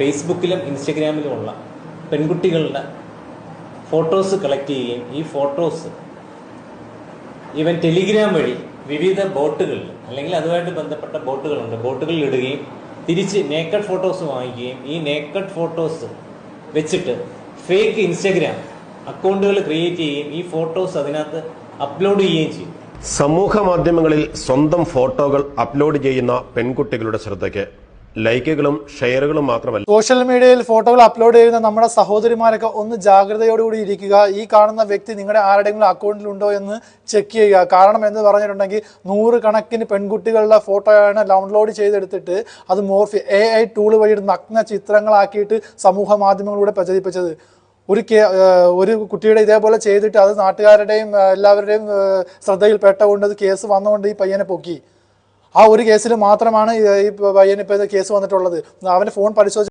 ഫേസ്ബുക്കിലും ഇൻസ്റ്റഗ്രാമിലുമുള്ള പെൺകുട്ടികളുടെ photos collect ചെയ്യുകയും ഈ ഫോട്ടോസ് ഈവൻ ടെലിഗ്രാം വഴി വിവിധ ബോട്ടുകളിൽ അല്ലെങ്കിൽ അതുമായിട്ട് ബന്ധപ്പെട്ട ബോട്ടുകളിൽ ഇടുകയും തിരിച്ച് നേക്കഡ് ഫോട്ടോസ് വാങ്ങിക്കുകയും ഈ നേക്കഡ് ഫോട്ടോസ് വെച്ചിട്ട് ഫേക്ക് ഇൻസ്റ്റഗ്രാം അക്കൗണ്ടുകൾ ക്രിയേറ്റ് ചെയ്യുകയും ഈ ഫോട്ടോസ് അതിനകത്ത് അപ്ലോഡ് ചെയ്യുകയും ചെയ്യും. സമൂഹ മാധ്യമങ്ങളിൽ സ്വന്തം ഫോട്ടോകൾ അപ്ലോഡ് ചെയ്യുന്ന പെൺകുട്ടികളുടെ ശ്രദ്ധയ്ക്ക് ലൈക്കുകളും ഷെയറുകളും മാത്രമല്ല, സോഷ്യൽ മീഡിയയിൽ ഫോട്ടോകൾ അപ്ലോഡ് ചെയ്യുന്ന നമ്മുടെ സഹോദരിമാരൊക്കെ ഒന്ന് ജാഗ്രതയോടുകൂടി ഇരിക്കുക. ഈ കാണുന്ന വ്യക്തി നിങ്ങളുടെ ആരുടെയെങ്കിലും അക്കൗണ്ടിലുണ്ടോ എന്ന് ചെക്ക് ചെയ്യുക. കാരണം എന്ന് പറഞ്ഞിട്ടുണ്ടെങ്കിൽ 100 കണക്കിന് പെൺകുട്ടികളുടെ ഫോട്ടോയാണ് ഡൗൺലോഡ് ചെയ്തെടുത്തിട്ട് അത് മോർഫ് AI ടൂൾ വഴി നഗ്ന ചിത്രങ്ങളാക്കിയിട്ട് സമൂഹ മാധ്യമങ്ങളിലൂടെ പ്രചരിപ്പിച്ചത്. ഒരു കുട്ടിയുടെ ഇതേപോലെ ചെയ്തിട്ട് അത് നാട്ടുകാരുടെയും എല്ലാവരുടെയും ശ്രദ്ധയിൽപ്പെട്ടതുകൊണ്ട് അത് കേസ് വന്നുകൊണ്ട് ഈ പയ്യനെ പൊക്കി. ആ ഒരു കേസിൽ മാത്രമാണ് ഈ പയ്യനിപ്പോൾ കേസ് വന്നിട്ടുള്ളത്. അവൻ്റെ ഫോൺ പരിശോധിച്ച്